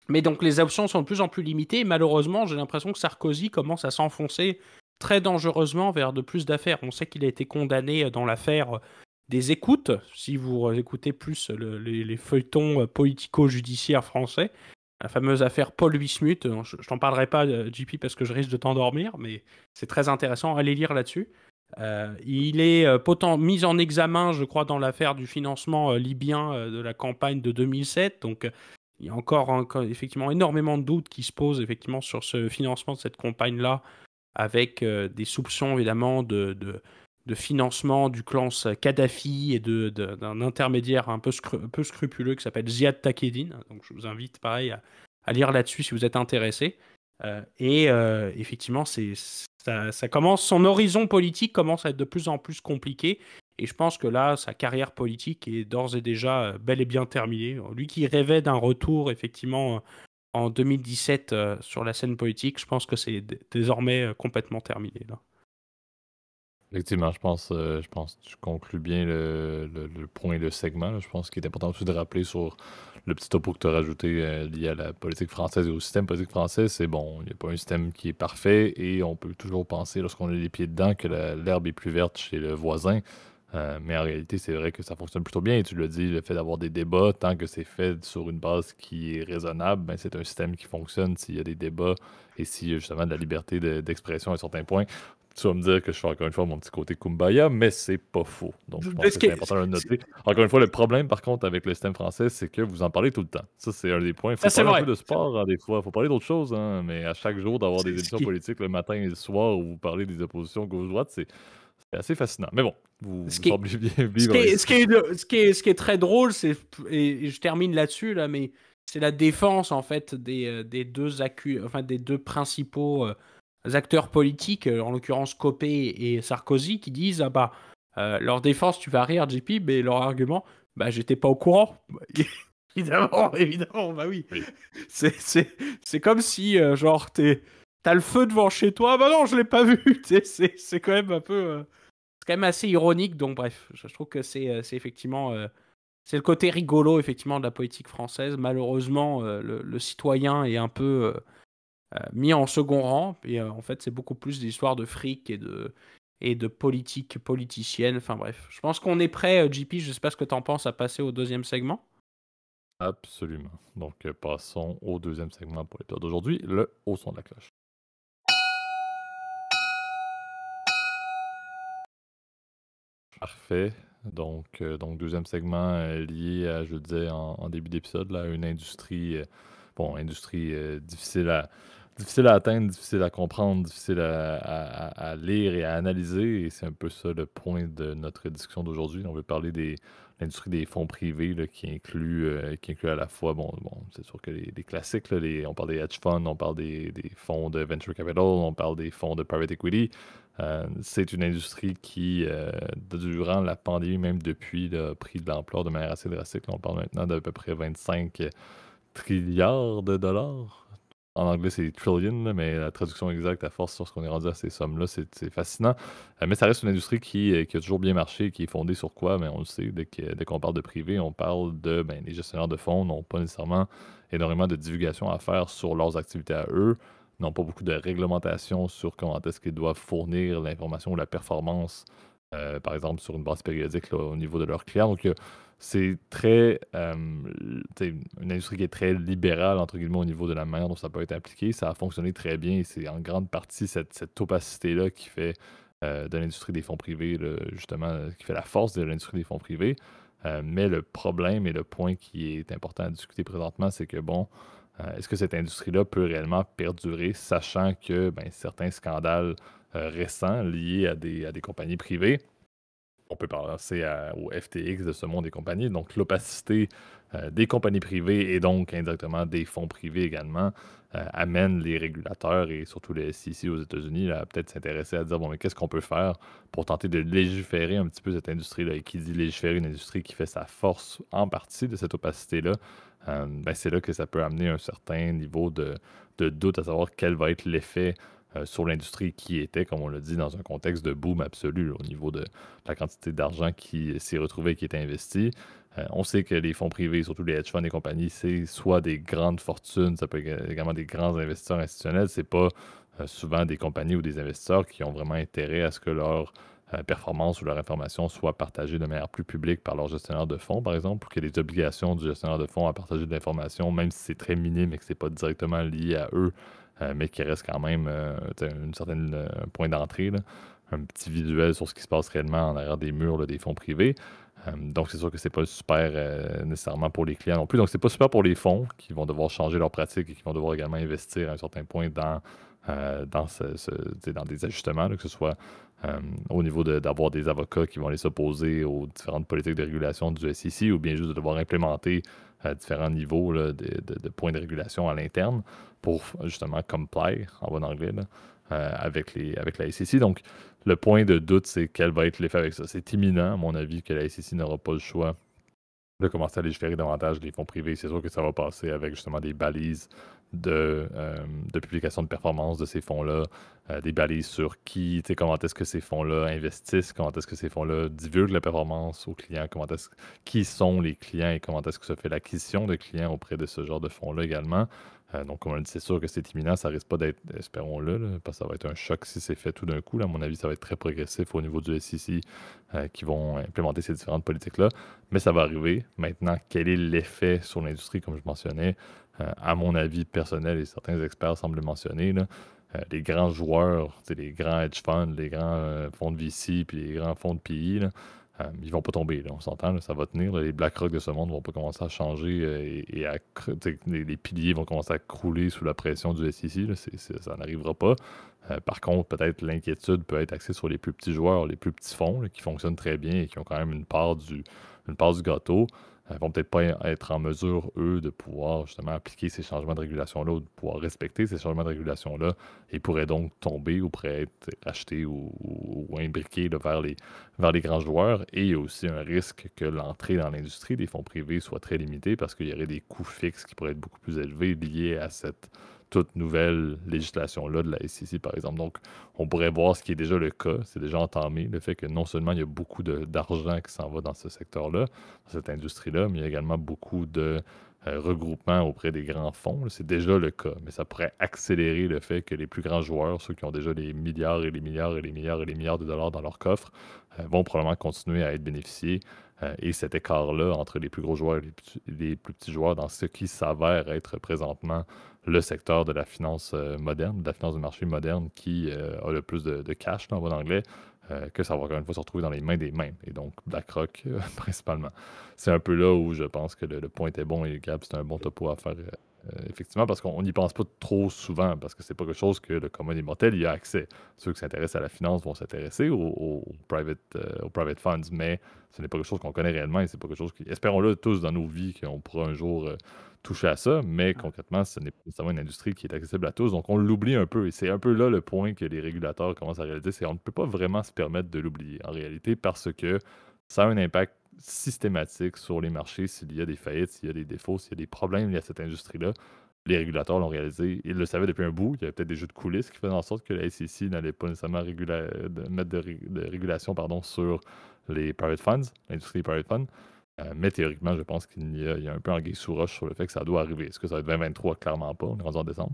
Mais donc les options sont de plus en plus limitées. Et malheureusement, j'ai l'impression que Sarkozy commence à s'enfoncer très dangereusement vers de plus d'affaires. On sait qu'il a été condamné dans l'affaire des écoutes, si vous écoutez plus les feuilletons politico-judiciaires français. La fameuse affaire Paul Wismuth, je t'en parlerai pas, JP, parce que je risque de t'endormir, mais c'est très intéressant, allez lire là-dessus. Il est mis en examen, je crois, dans l'affaire du financement libyen de la campagne de 2007. Donc, il y a encore effectivement énormément de doutes qui se posent effectivement sur ce financement de cette campagne-là, avec des soupçons évidemment de financement du clan Kadhafi et d'un intermédiaire un peu scrupuleux qui s'appelle Ziad Takedine. Donc, je vous invite, pareil, à lire là-dessus si vous êtes intéressé. Effectivement, ça commence, son horizon politique commence à être de plus en plus compliqué. Et je pense que là, sa carrière politique est d'ores et déjà bel et bien terminée. Lui qui rêvait d'un retour, effectivement, en 2017 sur la scène politique, je pense que c'est désormais complètement terminé, là. Effectivement, je pense que tu conclus bien le point et le segment, là. Je pense qu'il est important aussi de rappeler sur le petit topo que tu as rajouté lié à la politique française et au système politique français. C'est bon, il n'y a pas un système qui est parfait et on peut toujours penser, lorsqu'on a les pieds dedans, que l'herbe est plus verte chez le voisin. Mais en réalité, c'est vrai que ça fonctionne plutôt bien. Et tu l'as dit, le fait d'avoir des débats, tant que c'est fait sur une base qui est raisonnable, ben, c'est un système qui fonctionne s'il y a des débats et s'il y a justement de la liberté d'expression à certains points. Tu vas me dire que je fais encore une fois mon petit côté Kumbaya, mais c'est pas faux. Donc, je pense que c'est important de le noter. Encore une fois, le problème, par contre, avec le système français, c'est que vous en parlez tout le temps. Ça, c'est un des points. Il faut Ça, c'est parler un peu vrai. de sport, hein, des fois. Il faut parler d'autres choses, hein, mais à chaque jour, d'avoir des C'est ce émissions qui, politiques le matin et le soir où vous parlez des oppositions gauche-droite, c'est assez fascinant. Mais bon, ce vous qui est, semblez bien ce vivre qui avec est, ça. ce qui est très drôle, et je termine là-dessus, là, mais c'est la défense, en fait, des deux principaux acteurs politiques, en l'occurrence Copé et Sarkozy, qui disent, ah bah, leur défense, tu vas rire, JP, mais leur argument, bah, j'étais pas au courant. Évidemment, évidemment, bah oui. Oui. C'est comme si, genre, t'as le feu devant chez toi, bah non, je l'ai pas vu. C'est quand même un peu. C'est quand même assez ironique, donc bref, je trouve que c'est effectivement. C'est le côté rigolo, effectivement, de la politique française. Malheureusement, le citoyen est un peu mis en second rang, et en fait, c'est beaucoup plus des histoires de fric et de politique politicienne. Enfin bref, je pense qu'on est prêt, JP, je sais pas ce que t'en penses, à passer au deuxième segment. Absolument. Donc, passons au deuxième segment pour l'épisode d'aujourd'hui, le haut son de la cloche. Parfait. Donc deuxième segment lié à, je le disais en début d'épisode, là, à une industrie, industrie difficile à atteindre, difficile à comprendre, difficile à lire et à analyser. Et c'est un peu ça le point de notre discussion d'aujourd'hui. On veut parler de l'industrie des fonds privés là, qui inclut à la fois, c'est sûr que les classiques, là, on parle des hedge funds, on parle des fonds de venture capital, on parle des fonds de private equity. C'est une industrie qui, durant la pandémie, même depuis, là, a pris de l'ampleur de manière assez drastique. Là, on parle maintenant d'à peu près 25 trilliards de dollars. En anglais, c'est trillion, là, mais la traduction exacte, à force, lorsqu'on est rendu à ces sommes-là, c'est fascinant. Mais ça reste une industrie qui a toujours bien marché, qui est fondée sur quoi? Ben, on le sait, dès qu'on parle de privé, on parle de ben, les gestionnaires de fonds n'ont pas nécessairement énormément de divulgation à faire sur leurs activités à eux, n'ont pas beaucoup de réglementation sur comment est-ce qu'ils doivent fournir l'information ou la performance, par exemple, sur une base périodique là, au niveau de leurs clients. Donc, c'est très, une industrie qui est très libérale, entre guillemets, au niveau de la manière dont ça peut être appliqué. Ça a fonctionné très bien et c'est en grande partie cette opacité-là qui fait de l'industrie des fonds privés, là, justement, qui fait la force de l'industrie des fonds privés. Mais le problème et le point qui est important à discuter présentement, c'est que, bon, est-ce que cette industrie-là peut réellement perdurer, sachant que ben, certains scandales récents liés à des compagnies privées, on peut penser au FTX de ce monde et compagnie. Donc, l'opacité des compagnies privées et donc indirectement des fonds privés également amène les régulateurs et surtout les SEC aux États-Unis là, à peut-être s'intéresser à dire bon, mais qu'est-ce qu'on peut faire pour tenter de légiférer un petit peu cette industrie-là. Et qui dit légiférer une industrie qui fait sa force en partie de cette opacité-là, ben, c'est là que ça peut amener un certain niveau de doute à savoir quel va être l'effet sur l'industrie qui était, comme on l'a dit, dans un contexte de boom absolu là, au niveau de la quantité d'argent qui s'est retrouvé et qui est investi. On sait que les fonds privés, surtout les hedge funds et compagnies, c'est soit des grandes fortunes, ça peut être également des grands investisseurs institutionnels. C'est pas souvent des compagnies ou des investisseurs qui ont vraiment intérêt à ce que leur performance ou leur information soit partagée de manière plus publique par leur gestionnaire de fonds, par exemple, ou qu'il y ait des obligations du gestionnaire de fonds à partager de l'information, même si c'est très minime et que c'est pas directement lié à eux, mais qui reste quand même une certaine point d'entrée, là, un petit visuel sur ce qui se passe réellement en arrière des murs là, des fonds privés. Donc, c'est sûr que c'est pas super nécessairement pour les clients non plus. Donc, c'est pas super pour les fonds qui vont devoir changer leurs pratiques et qui vont devoir également investir à un certain point dans des ajustements, là, que ce soit au niveau d'avoir des avocats qui vont aller s'opposer aux différentes politiques de régulation du SEC ou bien juste de devoir implémenter à différents niveaux là, de points de régulation à l'interne pour justement comply, en bon anglais, là, avec la SEC. Donc, le point de doute, c'est quel va être l'effet avec ça. C'est imminent, à mon avis, que la SEC n'aura pas le choix de commencer à légiférer davantage les fonds privés. C'est sûr que ça va passer avec justement des balises de publication de performance de ces fonds-là, des balises sur qui, tu sais, comment est-ce que ces fonds-là investissent, comment est-ce que ces fonds-là divulguent la performance aux clients, qui sont les clients et comment est-ce que se fait l'acquisition de clients auprès de ce genre de fonds-là également. Donc, comme on le dit, c'est sûr que c'est imminent, ça risque pas d'être, espérons-le, là, parce que ça va être un choc si c'est fait tout d'un coup. Là, à mon avis, ça va être très progressif au niveau du SEC qui vont implémenter ces différentes politiques-là. Mais ça va arriver. Maintenant, quel est l'effet sur l'industrie, comme je mentionnais? À mon avis personnel, et certains experts semblent le mentionner, là, les grands joueurs, les grands hedge funds, les grands fonds de VC, puis les grands fonds de PI, là, ils vont pas tomber, là, on s'entend, là, ça va tenir. Là, les BlackRock de ce monde vont pas commencer à changer les piliers vont commencer à crouler sous la pression du SEC. Là, ça n'arrivera pas. Par contre, peut-être l'inquiétude peut être axée sur les plus petits joueurs, les plus petits fonds là, qui fonctionnent très bien et qui ont quand même une part du gâteau. Ils vont peut-être pas être en mesure, eux, de pouvoir justement appliquer ces changements de régulation-là ou de pouvoir respecter ces changements de régulation-là et pourraient donc tomber ou pourraient être achetés ou imbriqués là, vers les grands joueurs. Et il y a aussi un risque que l'entrée dans l'industrie des fonds privés soit très limitée parce qu'il y aurait des coûts fixes qui pourraient être beaucoup plus élevés liés à cette toute nouvelle législation-là de la SEC, par exemple. Donc, on pourrait voir ce qui est déjà le cas, c'est déjà entamé, le fait que non seulement il y a beaucoup d'argent qui s'en va dans ce secteur-là, dans cette industrie-là, mais il y a également beaucoup de regroupements auprès des grands fonds. C'est déjà le cas, mais ça pourrait accélérer le fait que les plus grands joueurs, ceux qui ont déjà des milliards et des milliards et des milliards et des milliards de dollars dans leur coffre, vont probablement continuer à être bénéficiés. Et cet écart-là entre les plus gros joueurs et les plus petits joueurs dans ce qui s'avère être présentement le secteur de la finance moderne, de la finance de marché moderne qui a le plus de cash, là, en bon anglais, que ça va encore une fois se retrouver dans les mains des mêmes. Et donc, BlackRock, principalement. C'est un peu là où je pense que le point était bon et Gab, c'est un bon topo à faire, effectivement, parce qu'on n'y pense pas trop souvent, parce que c'est pas quelque chose que le commun des mortels y a accès. Ceux qui s'intéressent à la finance vont s'intéresser aux private funds, mais ce n'est pas quelque chose qu'on connaît réellement et c'est pas quelque chose qui, espérons-le tous dans nos vies, qu'on pourra un jour toucher à ça, mais concrètement, ce n'est pas nécessairement une industrie qui est accessible à tous, donc on l'oublie un peu et c'est un peu là le point que les régulateurs commencent à réaliser, c'est qu'on ne peut pas vraiment se permettre de l'oublier en réalité parce que ça a un impact systématique sur les marchés s'il y a des faillites, s'il y a des défauts, s'il y a des problèmes liés à cette industrie-là. les régulateurs l'ont réalisé. Ils le savaient depuis un bout. Il y avait peut-être des jeux de coulisses qui faisaient en sorte que la SEC n'allait pas nécessairement mettre de régulation sur les private funds, l'industrie des private funds. Mais théoriquement, je pense il y a un peu anguille sous roche sur le fait que ça doit arriver. Est-ce que ça va être 2023? Clairement pas. On est rendu en décembre.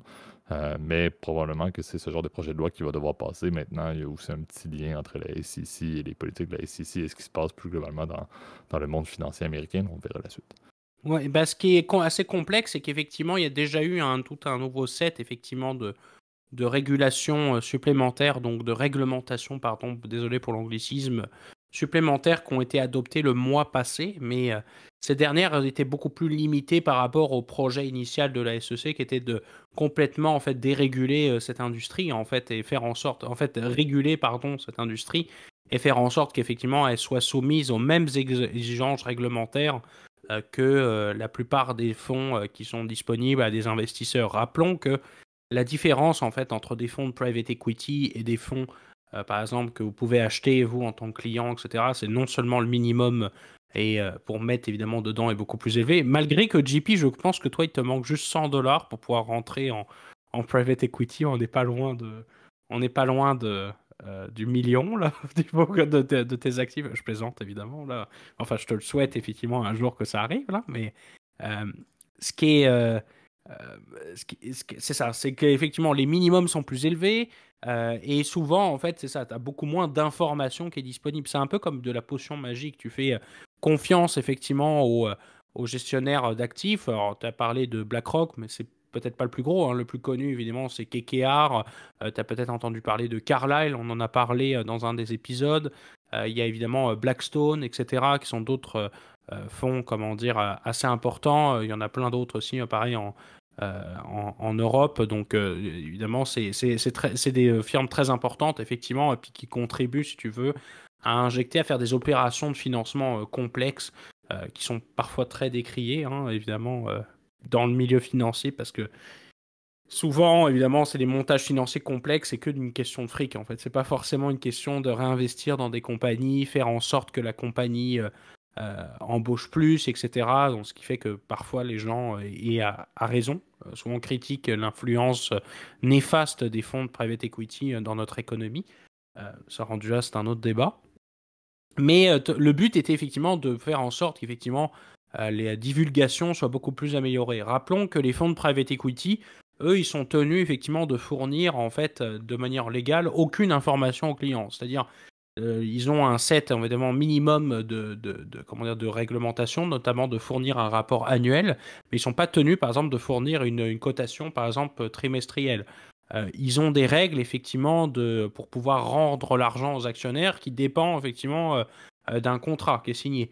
Mais probablement que c'est ce genre de projet de loi qui va devoir passer. Maintenant, il y a aussi un petit lien entre la SEC et les politiques de la SEC et ce qui se passe plus globalement dans le monde financier américain. On verra la suite. Ouais, bah, ce qui est assez complexe, c'est qu'effectivement, il y a déjà eu tout un nouveau set effectivement de régulation supplémentaires, donc de réglementation, pardon, désolé pour l'anglicisme, supplémentaires qui ont été adoptées le mois passé, mais ces dernières étaient beaucoup plus limitées par rapport au projet initial de la SEC qui était de complètement en fait déréguler cette industrie en fait et faire en sorte en fait réguler pardon cette industrie et faire en sorte qu'effectivement elle soit soumise aux mêmes exigences réglementaires que la plupart des fonds qui sont disponibles à des investisseurs. Rappelons que la différence en fait entre des fonds de private equity et des fonds, par exemple, que vous pouvez acheter vous en tant que client, etc., c'est non seulement le minimum et pour mettre évidemment dedans est beaucoup plus élevé, malgré que JP, je pense que toi, il te manque juste $100 pour pouvoir rentrer en private equity. On n'est pas loin du million là, de tes actifs. Je plaisante évidemment là. Enfin, je te le souhaite effectivement un jour que ça arrive là, mais euh, ce qui est c'est ça, c'est qu'effectivement les minimums sont plus élevés et souvent en fait c'est ça, tu as beaucoup moins d'informations qui est disponible. C'est un peu comme de la potion magique, tu fais confiance effectivement aux gestionnaires d'actifs. Alors tu as parlé de BlackRock, mais c'est peut-être pas le plus gros, hein. Le plus connu évidemment c'est KKR, tu as peut-être entendu parler de Carlyle, on en a parlé dans un des épisodes. Il y a évidemment Blackstone, etc., qui sont d'autres fonds, comment dire, assez importants. Il y en a plein d'autres aussi, pareil, en Europe. Donc, évidemment, c'est des firmes très importantes, effectivement, et puis qui contribuent, si tu veux, à injecter, à faire des opérations de financement complexes, qui sont parfois très décriées, hein, évidemment, dans le milieu financier, parce que souvent, évidemment, c'est des montages financiers complexes et que d'une question de fric, en fait. C'est pas forcément une question de réinvestir dans des compagnies, faire en sorte que la compagnie embauche plus, etc. Donc, ce qui fait que parfois les gens, et à raison, souvent critiquent l'influence néfaste des fonds de private equity dans notre économie. Ça rendu là, c'est un autre débat. Mais le but était effectivement de faire en sorte qu'effectivement les divulgations soient beaucoup plus améliorées. Rappelons que les fonds de private equity, eux, ils sont tenus effectivement de fournir en fait de manière légale aucune information aux clients. C'est-à-dire ils ont un set évidemment minimum comment dire, de réglementation, notamment de fournir un rapport annuel, mais ils ne sont pas tenus par exemple de fournir une cotation par exemple trimestrielle. Ils ont des règles effectivement pour pouvoir rendre l'argent aux actionnaires qui dépend effectivement d'un contrat qui est signé.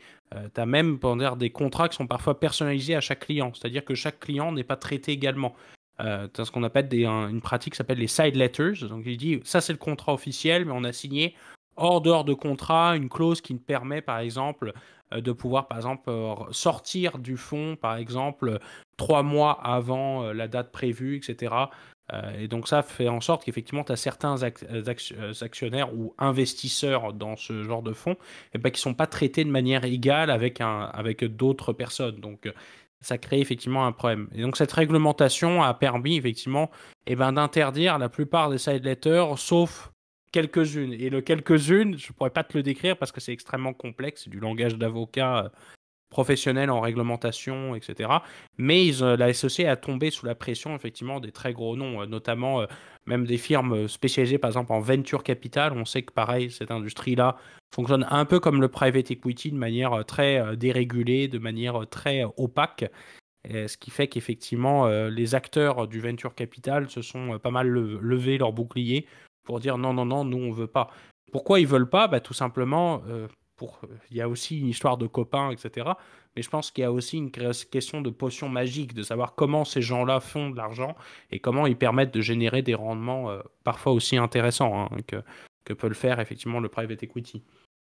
Tu as même des contrats qui sont parfois personnalisés à chaque client, c'est-à-dire que chaque client n'est pas traité également. Tu as ce qu'on appelle une pratique qui s'appelle les side letters. Donc il dit ça c'est le contrat officiel, mais on a signé hors dehors de contrat une clause qui me permet par exemple de pouvoir par exemple sortir du fonds par exemple 3 mois avant la date prévue, etc. Et donc ça fait en sorte qu'effectivement, tu as certains actionnaires ou investisseurs dans ce genre de fonds et ben, qui ne sont pas traités de manière égale avec d'autres personnes. Donc ça crée effectivement un problème. Et donc cette réglementation a permis effectivement d'interdire la plupart des side letters, sauf quelques-unes. Et le quelques-unes, je ne pourrais pas te le décrire parce que c'est extrêmement complexe, c'est du langage d'avocat professionnels en réglementation, etc. Mais la SEC a tombé sous la pression effectivement des très gros noms, notamment même des firmes spécialisées par exemple en venture capital. On sait que pareil, cette industrie-là fonctionne un peu comme le private equity de manière très dérégulée, de manière très opaque. Et ce qui fait qu'effectivement, les acteurs du venture capital se sont pas mal levé leur bouclier pour dire non, non, non, nous on veut pas. Pourquoi ils veulent pas? Bah, tout simplement, il y a aussi une histoire de copains, etc. Mais je pense qu'il y a aussi une question de potion magique, de savoir comment ces gens-là font de l'argent et comment ils permettent de générer des rendements parfois aussi intéressants hein, que peut le faire effectivement le private equity.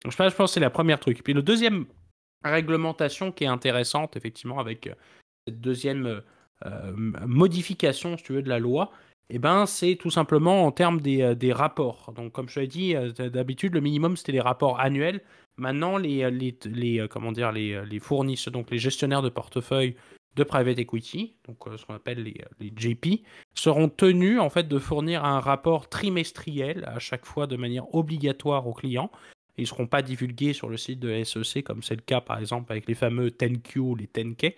Donc, je pense que c'est la première truc. Puis le deuxième réglementation qui est intéressante effectivement avec cette deuxième modification, si tu veux, de la loi, c'est tout simplement en termes des rapports. Donc, comme je l'ai dit, d'habitude, le minimum, c'était les rapports annuels. Maintenant, comment dire, les fournisseurs, donc les gestionnaires de portefeuille de private equity, donc ce qu'on appelle les GP, seront tenus en fait de fournir un rapport trimestriel à chaque fois de manière obligatoire aux clients. Ils ne seront pas divulgués sur le site de SEC comme c'est le cas par exemple avec les fameux 10Q ou les 10K.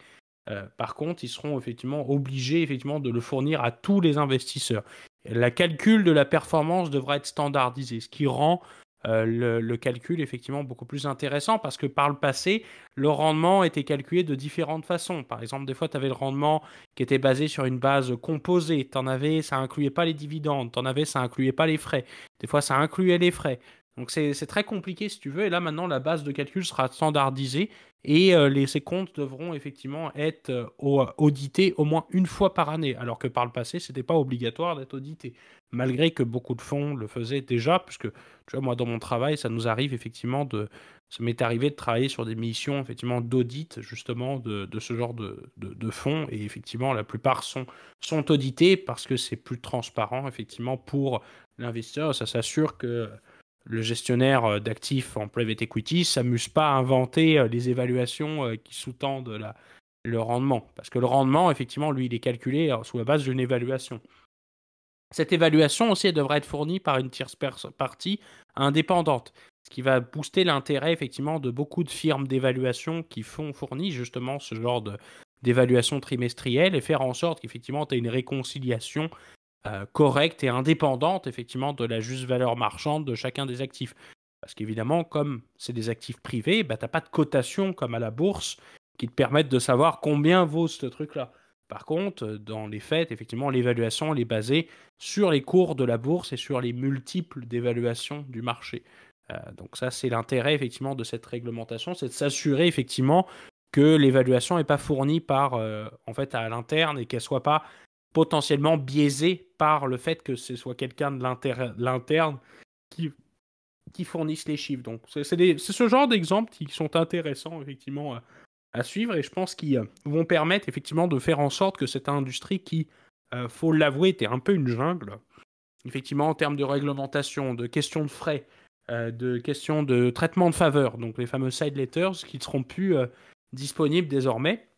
Par contre, ils seront effectivement obligés effectivement de le fournir à tous les investisseurs. La calcul de la performance devra être standardisé, ce qui rend le calcul effectivement beaucoup plus intéressant parce que par le passé, le rendement était calculé de différentes façons. Par exemple, des fois, tu avais le rendement qui était basé sur une base composée. T'en avais, ça incluait pas les dividendes. T'en avais, ça incluait pas les frais. Des fois, ça incluait les frais. Donc, c'est très compliqué si tu veux. Et là, maintenant, la base de calcul sera standardisée et ces comptes devront effectivement être audités au moins une fois par année. Alors que par le passé, c'était pas obligatoire d'être audité. Malgré que beaucoup de fonds le faisaient déjà, puisque tu vois, moi, dans mon travail, ça nous arrive effectivement ça m'est arrivé de travailler sur des missions effectivement d'audit justement de ce genre de fonds et effectivement la plupart sont audités parce que c'est plus transparent effectivement pour l'investisseur. Ça s'assure que le gestionnaire d'actifs en private equity s'amuse pas à inventer les évaluations qui sous-tendent le rendement. Parce que le rendement, effectivement, lui, il est calculé sous la base d'une évaluation. Cette évaluation aussi, elle devrait être fournie par une tierce partie indépendante, ce qui va booster l'intérêt effectivement de beaucoup de firmes d'évaluation qui fournissent justement ce genre d'évaluation trimestrielle et faire en sorte qu'effectivement tu aies une réconciliation correcte et indépendante effectivement de la juste valeur marchande de chacun des actifs. Parce qu'évidemment, comme c'est des actifs privés, bah, tu n'as pas de cotation comme à la bourse qui te permettent de savoir combien vaut ce truc-là. Par contre, dans les faits, effectivement, l'évaluation elle est basée sur les cours de la bourse et sur les multiples d'évaluation du marché. Donc ça, c'est l'intérêt effectivement de cette réglementation, c'est de s'assurer effectivement que l'évaluation n'est pas fournie par, en fait, à l'interne et qu'elle soit pas potentiellement biaisée par le fait que ce soit quelqu'un de l'interne qui fournisse les chiffres. Donc c'est ce genre d'exemples qui sont intéressants effectivement à suivre et je pense qu'ils vont permettre effectivement de faire en sorte que cette industrie qui, faut l'avouer, était un peu une jungle, effectivement en termes de réglementation, de questions de frais, de questions de traitement de faveur, donc les fameux side letters qui ne seront plus disponibles désormais.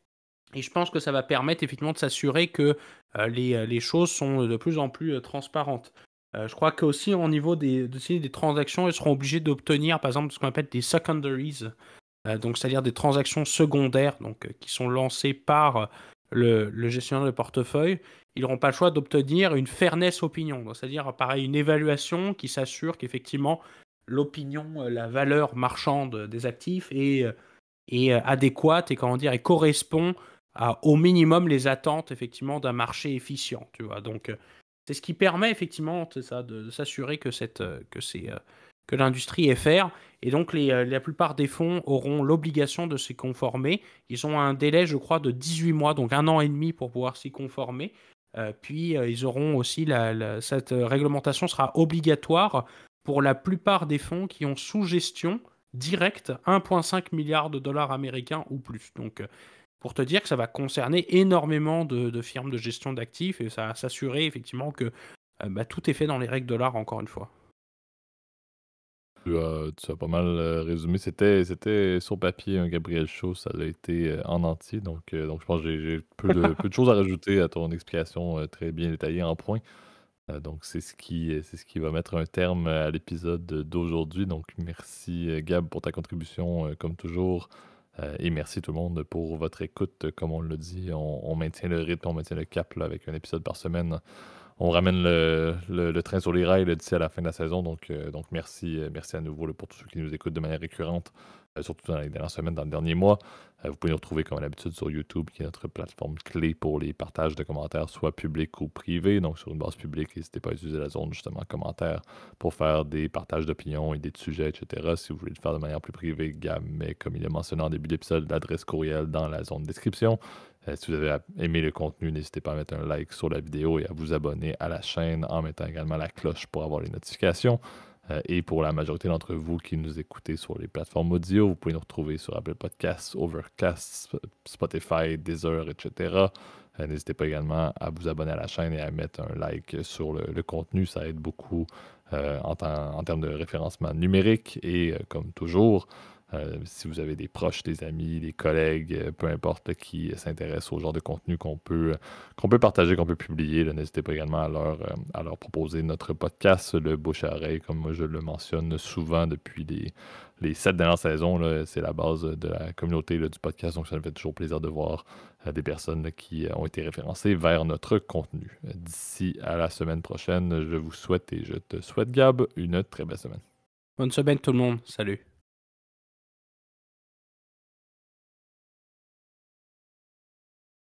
Et je pense que ça va permettre effectivement de s'assurer que les choses sont de plus en plus transparentes. Je crois qu'aussi au niveau des transactions, ils seront obligés d'obtenir par exemple ce qu'on appelle des secondaries, donc c'est-à-dire des transactions secondaires donc, qui sont lancées par le gestionnaire de portefeuille. Ils n'auront pas le choix d'obtenir une fairness opinion, c'est-à-dire pareil une évaluation qui s'assure qu'effectivement l'opinion, la valeur marchande des actifs est adéquate et comment dire et correspond au minimum les attentes effectivement d'un marché efficient. Tu vois, donc c'est ce qui permet effectivement c'est ça, de s'assurer que l'industrie est fair. Et donc, la plupart des fonds auront l'obligation de s'y conformer. Ils ont un délai, je crois, de 18 mois, donc 1 an et demi pour pouvoir s'y conformer. Puis, ils auront aussi cette réglementation sera obligatoire pour la plupart des fonds qui ont sous gestion directe 1,5 milliard de dollars américains ou plus. Donc, pour te dire que ça va concerner énormément de firmes de gestion d'actifs et ça va s'assurer effectivement que tout est fait dans les règles de l'art, encore une fois. Tu as pas mal résumé. C'était sur papier un Gabriel Shaw, ça l'a été en entier. Donc je pense que j'ai peu de choses à rajouter à ton explication très bien détaillée en point. Donc c'est ce qui va mettre un terme à l'épisode d'aujourd'hui. Donc merci Gab pour ta contribution comme toujours. Et merci tout le monde pour votre écoute. Comme on l'a dit, on maintient le rythme, on maintient le cap là, avec un épisode par semaine. On ramène le train sur les rails là, d'ici à la fin de la saison. Donc merci, merci à nouveau là, pour tous ceux qui nous écoutent de manière récurrente, surtout dans les dernières semaines, dans le dernier mois. Vous pouvez nous retrouver comme à l'habitude sur YouTube, qui est notre plateforme clé pour les partages de commentaires, soit publics ou privés. Donc sur une base publique, n'hésitez pas à utiliser la zone justement commentaires pour faire des partages d'opinions et des sujets, etc. Si vous voulez le faire de manière plus privée, Gab met, comme il a mentionné en début d'épisode, l'adresse courriel dans la zone de description. Si vous avez aimé le contenu, n'hésitez pas à mettre un like sur la vidéo et à vous abonner à la chaîne en mettant également la cloche pour avoir les notifications. Et pour la majorité d'entre vous qui nous écoutez sur les plateformes audio, vous pouvez nous retrouver sur Apple Podcasts, Overcast, Spotify, Deezer, etc. N'hésitez pas également à vous abonner à la chaîne et à mettre un like sur le contenu. Ça aide beaucoup en termes de référencement numérique. Et comme toujours, Si vous avez des proches, des amis, des collègues, peu importe, qui s'intéressent au genre de contenu qu'on peut partager, qu'on peut publier, là, n'hésitez pas également à leur proposer notre podcast, le Bouche à oreille, comme moi je le mentionne souvent depuis les 7 dernières saisons. Là, c'est la base de la communauté là, du podcast, donc ça me fait toujours plaisir de voir des personnes là, qui ont été référencées vers notre contenu. D'ici à la semaine prochaine, je vous souhaite et je te souhaite, Gab, une très belle semaine. Bonne semaine tout le monde. Salut.